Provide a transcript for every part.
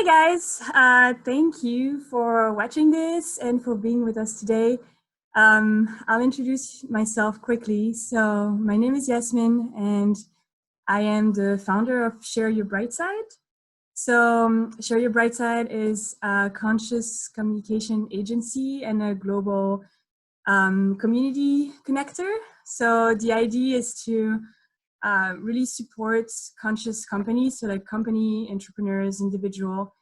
Hey guys, thank you for watching this and for being with us today. I'll introduce myself quickly. So my name is Yasmin and I am the founder of Share Your Bright Side. So Share Your Bright Side is a conscious communication agency and a global community connector. So the idea is to really support conscious companies, so like company, entrepreneurs, individual,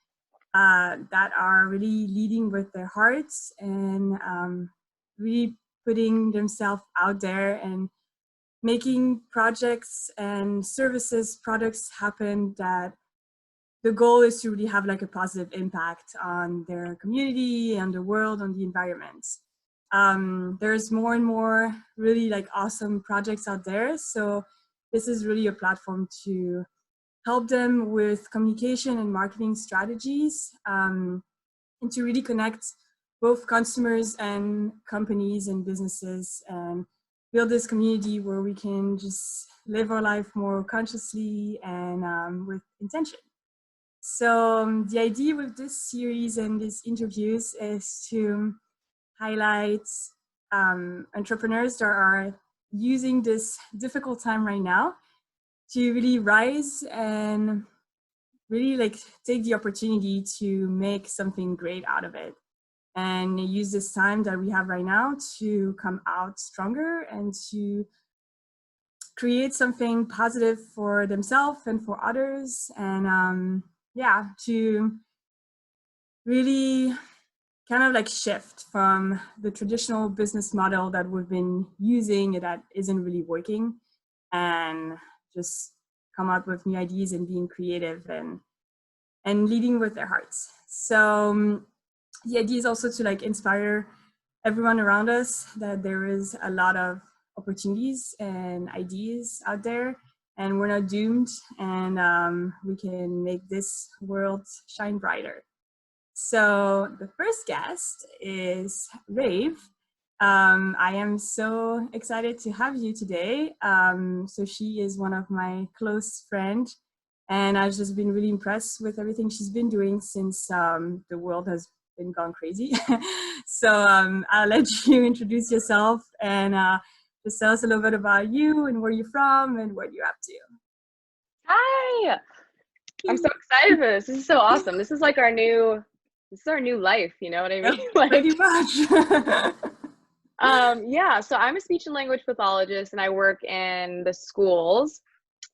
that are really leading with their hearts and really putting themselves out there and making projects and services, products happen that the goal is to really have like a positive impact on their community, on the world, on the environment. There's more and more really like awesome projects out there. So this is really a platform to help them with communication and marketing strategies, and to really connect both consumers and companies and businesses and build this community where we can just live our life more consciously and with intention. So the idea with this series and these interviews is to highlight entrepreneurs that are using this difficult time right now to really rise and really like take the opportunity to make something great out of it and use this time that we have right now to come out stronger and to create something positive for themselves and for others, and to really kind of like shift from the traditional business model that we've been using that isn't really working, and just come up with new ideas and being creative and leading with their hearts. So the idea is also to like inspire everyone around us that there is a lot of opportunities and ideas out there, and we're not doomed, and we can make this world shine brighter. So the first guest is Rave. I am so excited to have you today. So she is one of my close friends, and I've just been really impressed with everything she's been doing since the world has been gone crazy. So I'll let you introduce yourself and just tell us a little bit about you and where you're from and what you're up to. Hi, I'm so excited for this. This is so awesome. This is like this is our new life. You know what I mean? Yep, pretty much. Yeah. So I'm a speech and language pathologist, and I work in the schools.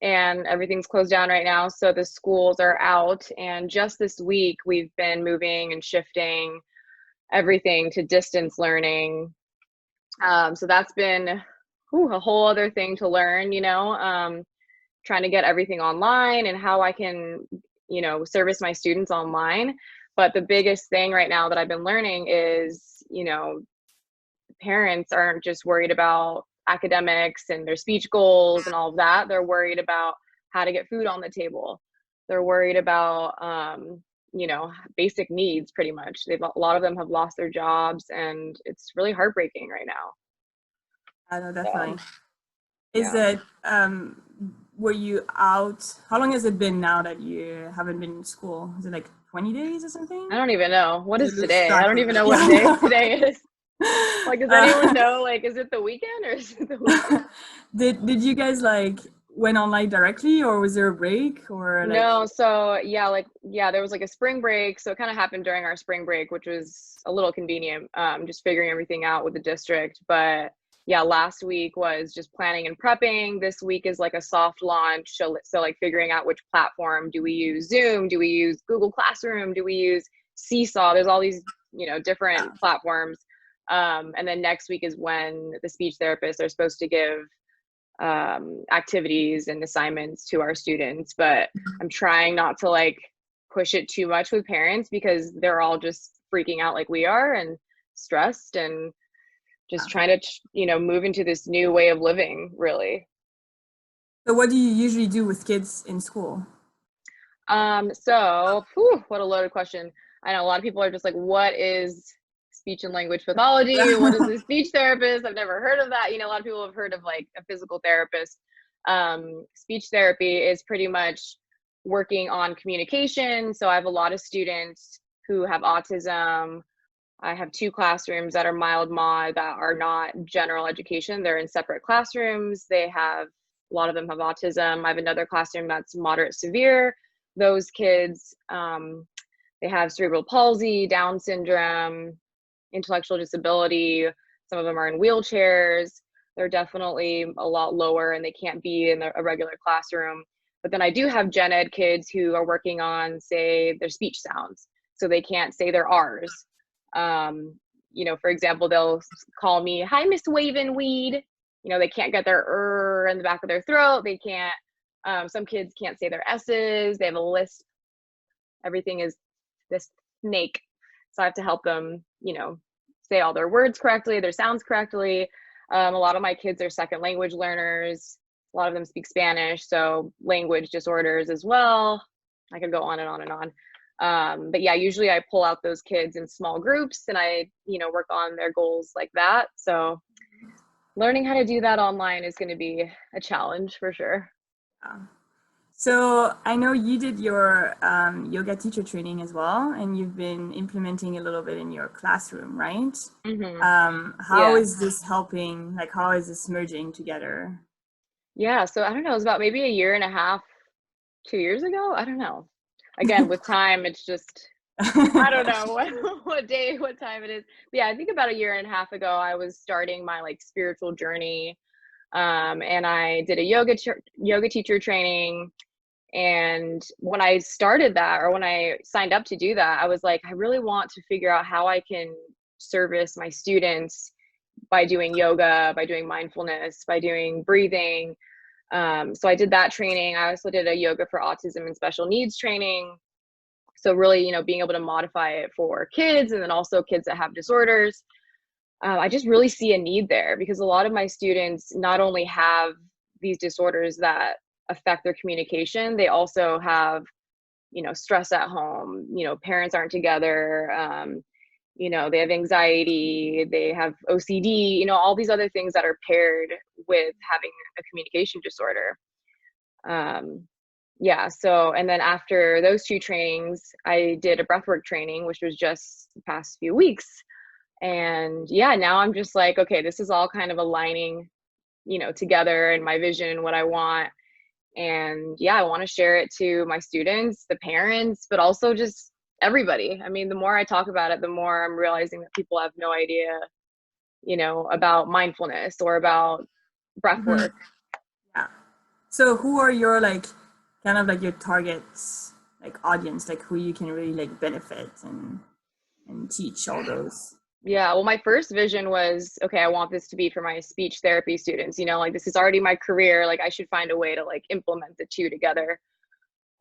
And everything's closed down right now, so the schools are out. And just this week, we've been moving and shifting everything to distance learning. So that's been a whole other thing to learn. Trying to get everything online and how I can, service my students online. But the biggest thing right now that I've been learning is, parents aren't just worried about academics and their speech goals and all of that. They're worried about how to get food on the table. They're worried about, basic needs pretty much. A lot of them have lost their jobs, and it's really heartbreaking right now. I know, definitely. So, Is yeah. it, were you out? How long has it been now that you haven't been in school? Is it like 20 days or something? I don't even know. What You is lose today? I track don't of even it. know what day Yeah. today is. Like, does anyone know? Like, is it the weekend or is it the weekend? Did you guys like went online directly, or was there a break, or like? No, so yeah, there was like a spring break. So it kind of happened during our spring break, which was a little convenient, just figuring everything out with the district. But yeah, last week was just planning and prepping. This week is like a soft launch. So like figuring out which platform. Do we use Zoom? Do we use Google Classroom? Do we use Seesaw? There's all these, different platforms. And then next week is when the speech therapists are supposed to give activities and assignments to our students, but I'm trying not to like push it too much with parents because they're all just freaking out like we are and stressed and just trying to move into this new way of living, really. So what do you usually do with kids in school? What a loaded question. I know a lot of people are just like, what is speech and language pathology? What is a speech therapist? I've never heard of that. A lot of people have heard of like a physical therapist. Speech therapy is pretty much working on communication. So I have a lot of students who have autism. I have 2 classrooms that are mild mod that are not general education. They're in separate classrooms. A lot of them have autism. I have another classroom that's moderate severe. Those kids, they have cerebral palsy, Down syndrome, intellectual disability. Some of them are in wheelchairs. They're definitely a lot lower and they can't be in a regular classroom. But then I do have gen ed kids who are working on, say, their speech sounds. So they can't say their R's. For example, they'll call me, "Hi, Miss Ravyn Reid." They can't get their in the back of their throat. They can't, some kids can't say their S's. They have a lisp. Everything is this snake. So I have to help them, say all their words correctly, their sounds correctly. A lot of my kids are second language learners. A lot of them speak Spanish, so language disorders as well. I could go on and on and on. But yeah, usually I pull out those kids in small groups and I, work on their goals like that. So learning how to do that online is going to be a challenge for sure. So I know you did your yoga teacher training as well, and you've been implementing a little bit in your classroom, right? How is this helping? Like, how is this merging together? Yeah, so I don't know, it was about maybe a year and a half, 2 years ago. I don't know. Again, with time, it's just, I don't know what day, what time it is. But yeah, I think about a year and a half ago, I was starting my spiritual journey. And I did a yoga teacher training. And when I started that, or when I signed up to do that, I was like, I really want to figure out how I can service my students by doing yoga, by doing mindfulness, by doing breathing. So I did that training. I also did a yoga for autism and special needs training. So really, being able to modify it for kids and then also kids that have disorders. I just really see a need there because a lot of my students not only have these disorders that affect their communication, they also have, stress at home, parents aren't together, they have anxiety, they have OCD, all these other things that are paired with having a communication disorder. So, and then after those 2 trainings, I did a breathwork training, which was just the past few weeks. And yeah, now I'm just like, okay, this is all kind of aligning, together in my vision, what I want. And yeah, I want to share it to my students, the parents, but also just everybody. I mean, the more I talk about it, the more I'm realizing that people have no idea, about mindfulness or about breath work. Yeah. So who are your kind of your targets, audience, who you can really benefit and teach all those? Yeah, well, my first vision was, okay, I want this to be for my speech therapy students, this is already my career, I should find a way to implement the 2 together.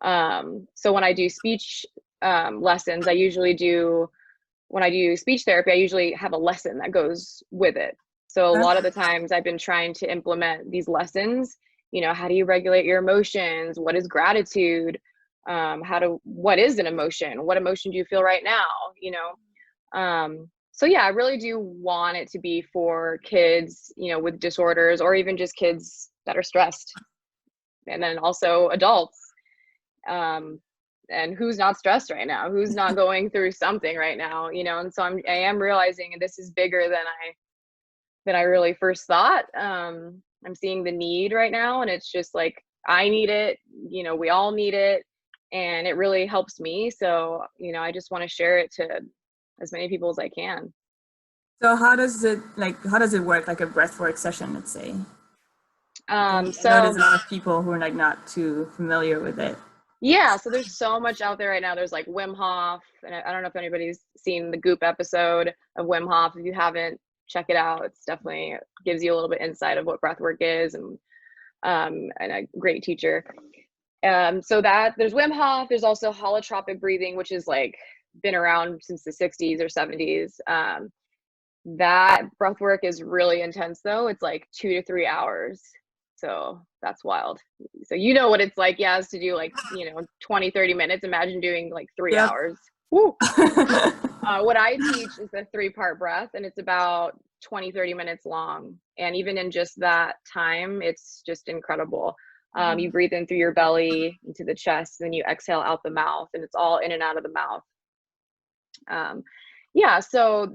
So when I do speech lessons, when I do speech therapy, I usually have a lesson that goes with it. So a lot of the times I've been trying to implement these lessons, how do you regulate your emotions? What is gratitude? What is an emotion? What emotion do you feel right now? So yeah, I really do want it to be for kids, with disorders or even just kids that are stressed. And then also adults. And who's not stressed right now? Who's not going through something right now? And so I am realizing, and this is bigger than I really first thought. I'm seeing the need right now, and it's just I need it, we all need it, and it really helps me. So, I just want to share it to as many people as I can. So how does it work, a breathwork session, let's say? So I know there's a lot of people who are not too familiar with it. Yeah, so there's so much out there right now. There's Wim Hof, and I don't know if anybody's seen the Goop episode of Wim Hof. If you haven't, check it out. It's definitely gives you a little bit insight of what breathwork is, and a great teacher. So that there's Wim Hof. There's also holotropic breathing, which is been around since the 60s or 70s. That breath work is really intense though. It's 2 to 3 hours. So that's wild. So what it's has to do 20, 30 minutes. Imagine doing 3 hours. Woo. What I teach is a 3-part breath, and it's about 20, 30 minutes long. And even in just that time, it's just incredible. You breathe in through your belly into the chest, then you exhale out the mouth, and it's all in and out of the mouth. Yeah, so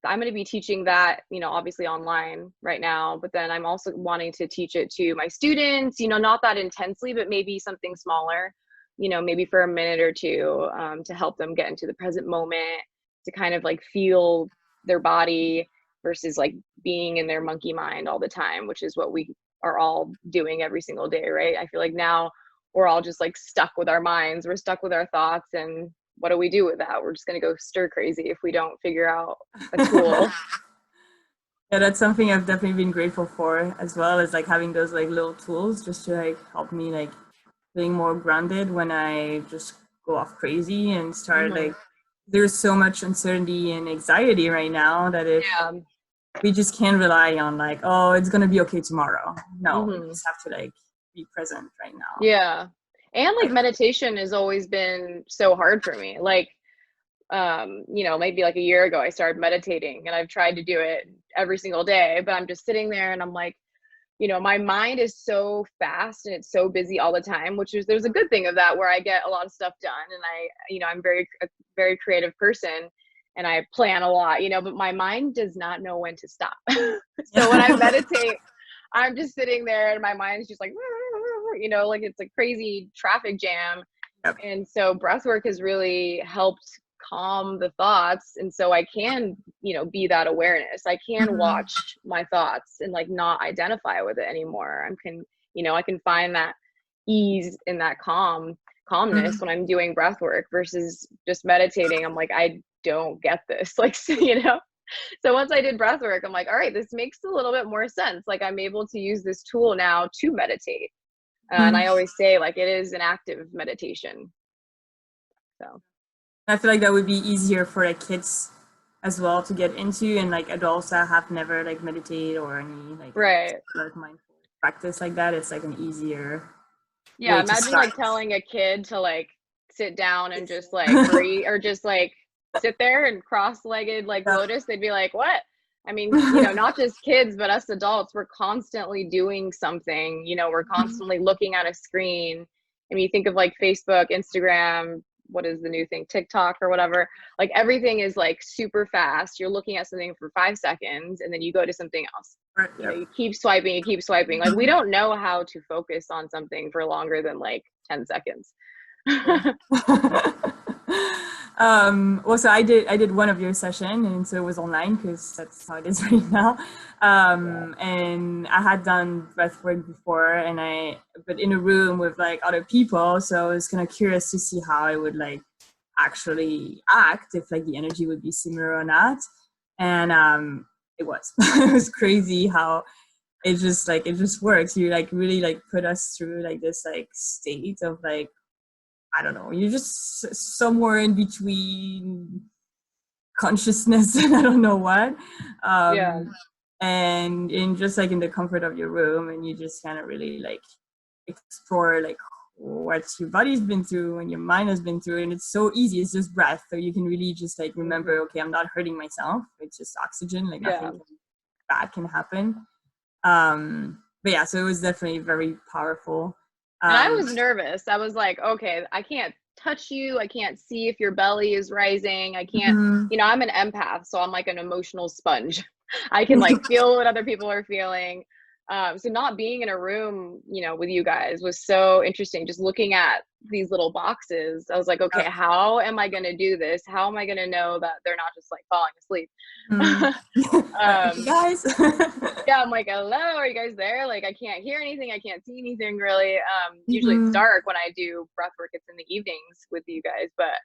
I'm going to be teaching that, obviously online right now, but then I'm also wanting to teach it to my students, not that intensely, but maybe something smaller, maybe for a minute or two, to help them get into the present moment, to kind of like feel their body versus like being in their monkey mind all the time, which is what we are all doing every single day, right? I feel like now we're all just like stuck with our minds, we're stuck with our thoughts, and what do we do with that? We're just going to go stir crazy if we don't figure out a tool. Yeah, that's something I've definitely been grateful for, as well as like having those like little tools just to like help me like being more grounded when I just go off crazy and start Mm-hmm. like, there's so much uncertainty and anxiety right now that if Yeah. we just can't rely on like, oh, it's gonna be okay tomorrow. No, we Mm-hmm. just have to like be present right now. Yeah. And like meditation has always been so hard for me. Like, maybe like a year ago, I started meditating and I've tried to do it every single day, but I'm just sitting there and I'm like, my mind is so fast and it's so busy all the time, there's a good thing of that, where I get a lot of stuff done, and I'm a very creative person, and I plan a lot, but my mind does not know when to stop. So when I meditate, I'm just sitting there and my mind's just like, like it's a crazy traffic jam. Yep. And so breath work has really helped calm the thoughts, and so I can be that awareness. I can watch my thoughts and like not identify with it anymore. I can find that ease in that calmness when I'm doing breath work versus just meditating. I'm like, I don't get this. Like, so once I did breath work, I'm like, all right, this makes a little bit more sense. Like, I'm able to use this tool now to meditate. And I always say, like, it is an active meditation. So I feel like that would be easier for like kids as well to get into, and like adults that have never like meditated or any like right. mindful practice like that. It's like an easier Yeah, way to imagine start. like telling a kid to like sit down and just like breathe, or just like sit there and cross-legged like lotus. They'd be like, what? I mean, not just kids, but us adults, we're constantly doing something, we're constantly looking at a screen. I mean, you think of like Facebook, Instagram, what is the new thing, TikTok or whatever, like everything is like super fast. You're looking at something for 5 seconds and then you go to something else. Right, You keep swiping, like we don't know how to focus on something for longer than like 10 seconds. Well, so I did one of your session, and so it was online because that's how it is right now. And I had done breathwork before, but in a room with like other people, so I was kind of curious to see how I would like actually act, if like the energy would be similar or not. And it was it was crazy how it just works. You like really like put us through like this like state of like, I don't know, you're just somewhere in between consciousness and I don't know what. Yeah. And in just like in the comfort of your room, and you just kind of really like explore like what your body's been through and your mind has been through. And it's so easy. It's just breath. So you can really just like remember, okay, I'm not hurting myself. It's just oxygen. Like nothing bad can happen. But yeah, so it was definitely very powerful. And I was nervous. I was like, okay, I can't touch you. I can't see if your belly is rising. I can't, I'm an empath, so I'm like an emotional sponge. I can like feel what other people are feeling. So not being in a room, with you guys was so interesting. Just looking at these little boxes, I was like, okay, how am I going to do this? How am I going to know that they're not just like falling asleep? Guys. Yeah, I'm like, hello, are you guys there? Like, I can't hear anything. I can't see anything really. Usually it's dark when I do breath work. It's in the evenings with you guys, but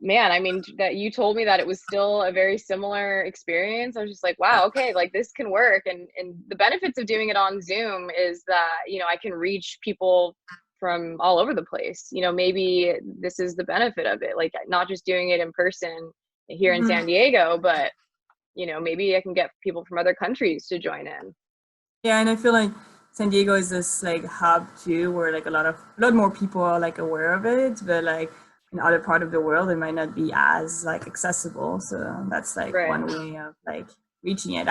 man, I mean, that you told me that it was still a very similar experience. I was just like, wow, okay, like this can work. And the benefits of doing it on Zoom is that, I can reach people from all over the place. Maybe this is the benefit of it, like not just doing it in person here in San Diego, but maybe I can get people from other countries to join in. Yeah, and I feel like San Diego is this like hub too, where like a lot more people are like aware of it, but like in other part of the world, it might not be as like accessible. So that's like one way of like reaching it.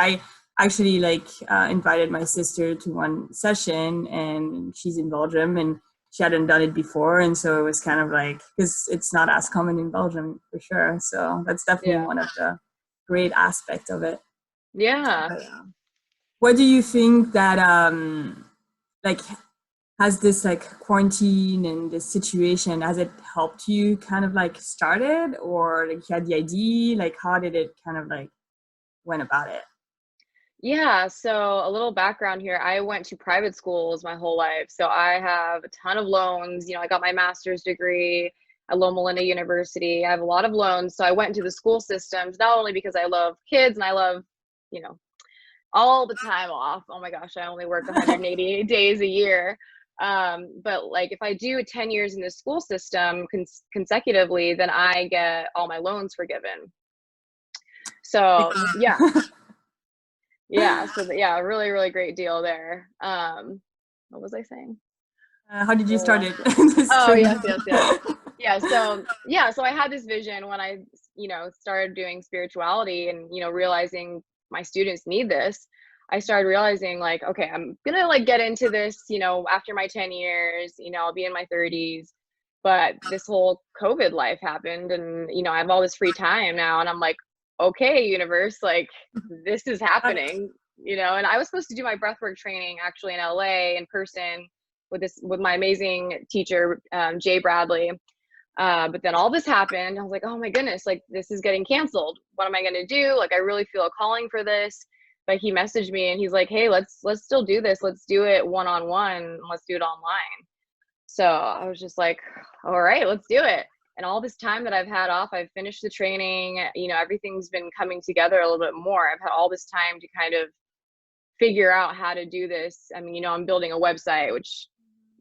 actually like invited my sister to one session, and she's in Belgium and she hadn't done it before, and so it was kind of like, because it's not as common in Belgium for sure, so that's definitely Yeah. one of the great aspects of it. Yeah. But, what do you think that like has this like quarantine and this situation, has it helped you kind of like started, or like you had the idea, like how did it kind of like went about it? Yeah, so a little background here. I went to private schools my whole life. So I have a ton of loans. I got my master's degree at Loma Linda University. I have a lot of loans. So I went into the school systems, not only because I love kids and I love, you know, all the time off. Oh my gosh, I only work 180 days a year. But like if I do 10 years in the school system consecutively, then I get all my loans forgiven. Like, So yeah, yeah, so yeah, really, really great deal there. What was I saying? how did you start Lost it? it. Just Oh, kidding. yes, yes, yes. So I had this vision when I, started doing spirituality and, realizing my students need this. I started realizing like, okay, I'm gonna like get into this, after my 10 years, I'll be in my 30s. But this whole COVID life happened and, I have all this free time now and I'm like, okay, universe, like this is happening, and I was supposed to do my breathwork training actually in LA in person with my amazing teacher, Jay Bradley. But then all this happened. I was like, oh my goodness, like this is getting canceled. What am I gonna do? Like I really feel a calling for this. But he messaged me and he's like, hey, let's still do this. Let's do it one-on-one. Let's do it online. So I was just like, all right, let's do it. And all this time that I've had off, I've finished the training, everything's been coming together a little bit more. I've had all this time to kind of figure out how to do this. I mean, I'm building a website, which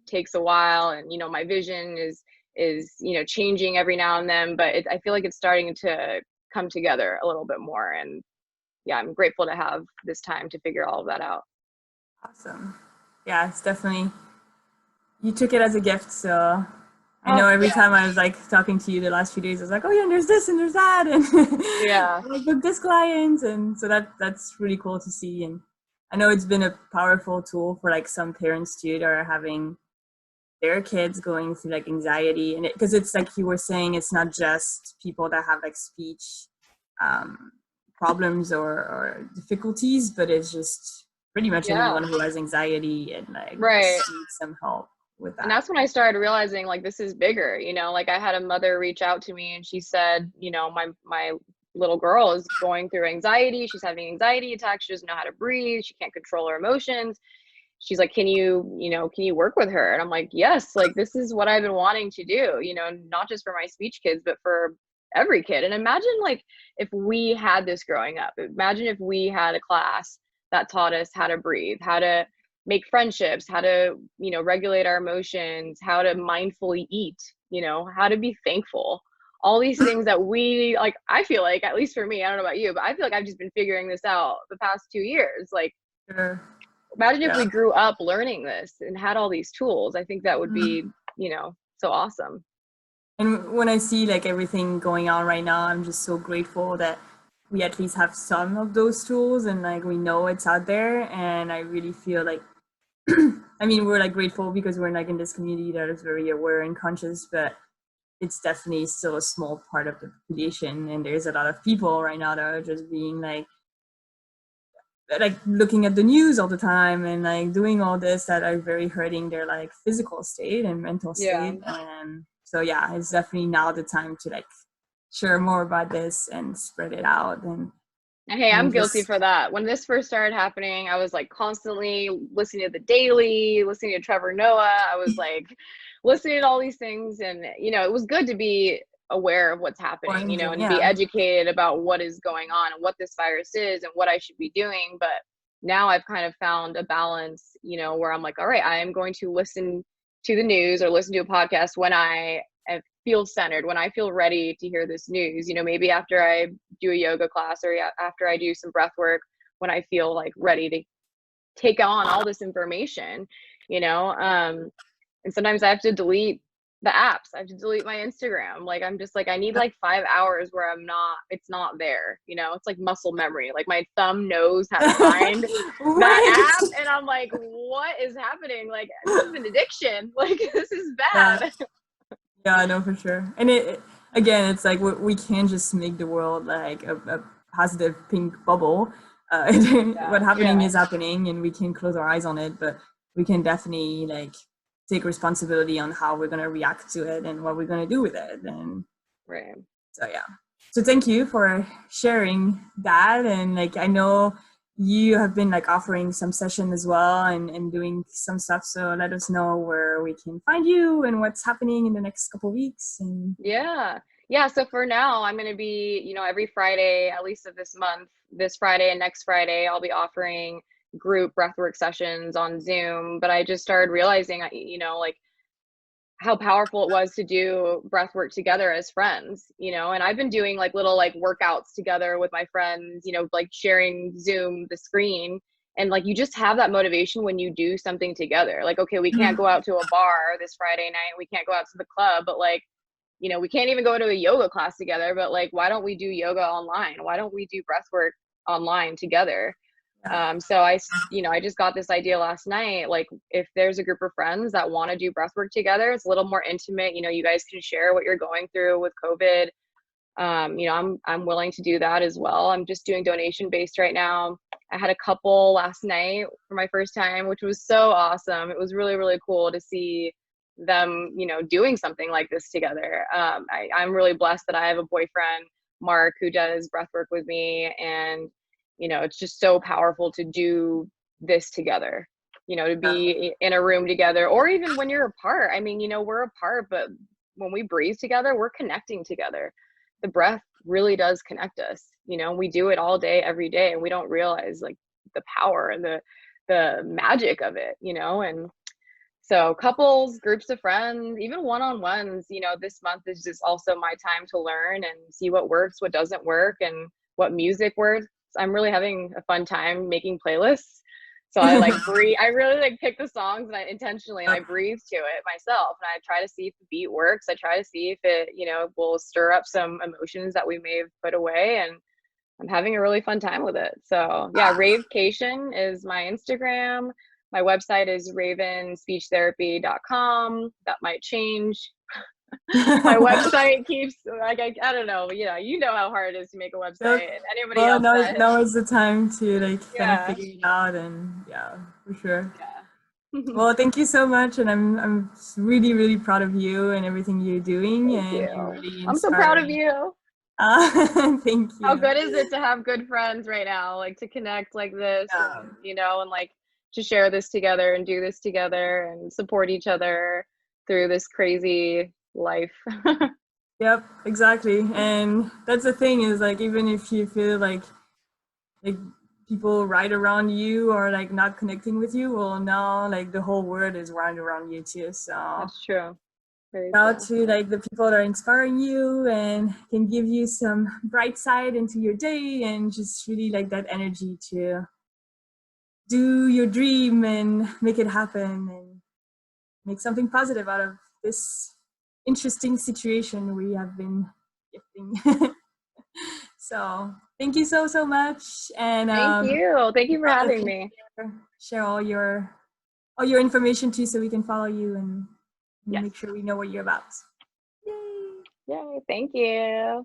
takes a while, and my vision is changing every now and then, but I feel like it's starting to come together a little bit more. And yeah, I'm grateful to have this time to figure all of that out. Awesome. Yeah, it's definitely, you took it as a gift. So I Oh know every yeah. time I was like talking to you the last few days, I was like, oh yeah, and there's this and there's that, and Yeah. I booked this client, and so that's really cool to see. And I know it's been a powerful tool for like some parents too that are having their kids going through like anxiety, and because it's like you were saying, it's not just people that have like speech um, problems or difficulties, but it's just pretty much Yeah. anyone who has anxiety and like Right. just needs some help with And that. that's when I started realizing like this is bigger, like I had a mother reach out to me and she said, my little girl is going through anxiety. She's having anxiety attacks. She doesn't know how to breathe. She can't control her emotions. She's like, can you work with her? And I'm like, yes, like this is what I've been wanting to do, not just for my speech kids, but for every kid. And imagine like if we had this growing up. Imagine if we had a class that taught us how to breathe, how to make friendships, how to, regulate our emotions, how to mindfully eat, how to be thankful. All these things that we like, I feel like, at least for me, I don't know about you, but I feel like I've just been figuring this out the past 2 years. Like, Sure. imagine if Yeah. we grew up learning this and had all these tools. I think that would be, so awesome. And when I see like everything going on right now, I'm just so grateful that we at least have some of those tools, and like we know it's out there. And I really feel like, I mean, we're like grateful because we're like in this community that is very aware and conscious, but it's definitely still a small part of the population. And there's a lot of people right now that are just being like looking at the news all the time and like doing all this that are very hurting their like physical state and mental Yeah. state. And so yeah, it's definitely now the time to like share more about this and spread it out. And hey, I'm And guilty just for that. When this first started happening, I was like constantly listening to the Daily, listening to Trevor Noah. I was like listening to all these things. And, it was good to be aware of what's happening, and and be yeah. educated about what is going on and what this virus is and what I should be doing. But now I've kind of found a balance, where I'm like, all right, I am going to listen to the news or listen to a podcast when I feel centered, when I feel ready to hear this news, maybe after I do a yoga class or after I do some breath work, when I feel like ready to take on all this information, and sometimes I have to delete the apps. I have to delete my Instagram. Like, I'm just like, I need like 5 hours where it's not there. You know, it's like muscle memory. Like my thumb knows how to find that app. Right. And I'm like, what is happening? Like, this is an addiction. Like, this is Yeah. bad. Yeah, I know for sure. And again, it's like we can't just make the world like a positive pink bubble. What happening Yeah. is happening, and we can close our eyes on it, but we can definitely like take responsibility on how we're gonna react to it and what we're gonna do with it. And Right. so yeah. So thank you for sharing that. And like I know you have been like offering some session as well and doing some stuff. So let us know where we can find you and what's happening in the next couple of weeks. And Yeah. Yeah. So for now, I'm going to be, every Friday, at least of this month, this Friday and next Friday, I'll be offering group breathwork sessions on Zoom. But I just started realizing, like how powerful it was to do breath work together as friends, and I've been doing like little like workouts together with my friends, like sharing Zoom, the screen. And like, you just have that motivation when you do something together. Like, okay, we can't go out to a bar this Friday night. We can't go out to the club, but like, we can't even go to a yoga class together, but like, why don't we do yoga online? Why don't we do breath work online together? So I just got this idea last night, like if there's a group of friends that want to do breath work together, it's a little more intimate. You guys can share what you're going through with COVID. I'm willing to do that as well. I'm just doing donation based right now. I had a couple last night for my first time, which was so awesome. It was really, really cool to see them, doing something like this together. I'm really blessed that I have a boyfriend, Mark, who does breath work with me. And it's just so powerful to do this together, to be in a room together, or even when you're apart. I mean, we're apart, but when we breathe together, we're connecting together. The breath really does connect us. We do it all day, every day, and we don't realize like the power and the magic of it, and so couples, groups of friends, even one-on-ones, this month is just also my time to learn and see what works, what doesn't work, and what music works. I'm really having a fun time making playlists. So I like breathe. I really like pick the songs and I intentionally, and I breathe to it myself. And I try to see if the beat works. I try to see if it, will stir up some emotions that we may have put away. And I'm having a really fun time with it. So yeah, Ravecation is my Instagram. My website is ravenspeechtherapy.com. That might change. My website keeps like I don't know, you know how hard it is to make a website, and anybody well, else now, that now is the time to like kind of yeah. figure it out, and yeah, for sure. Yeah. Well, thank you so much, and I'm really really proud of you and everything you're doing, Thank and you're you. really I'm so proud of inspiring. you. Thank How you. good is it to have good friends right now, like to connect like this, and Yeah. and like to share this together and do this together and support each other through this crazy life. Yep, exactly. And that's the thing is like even if you feel like people right around you are like not connecting with you, well now like the whole world is right around you too. So That's true. Very out true. to like the people that are inspiring you and can give you some bright side into your day and just really like that energy to do your dream and make it happen and make something positive out of this interesting situation we have been gifting. So thank you so so much, and Thank you. Thank you for having please me. share all your information too, so we can follow you and Yes. make sure we know what you're about. Yay! Yay. Thank you.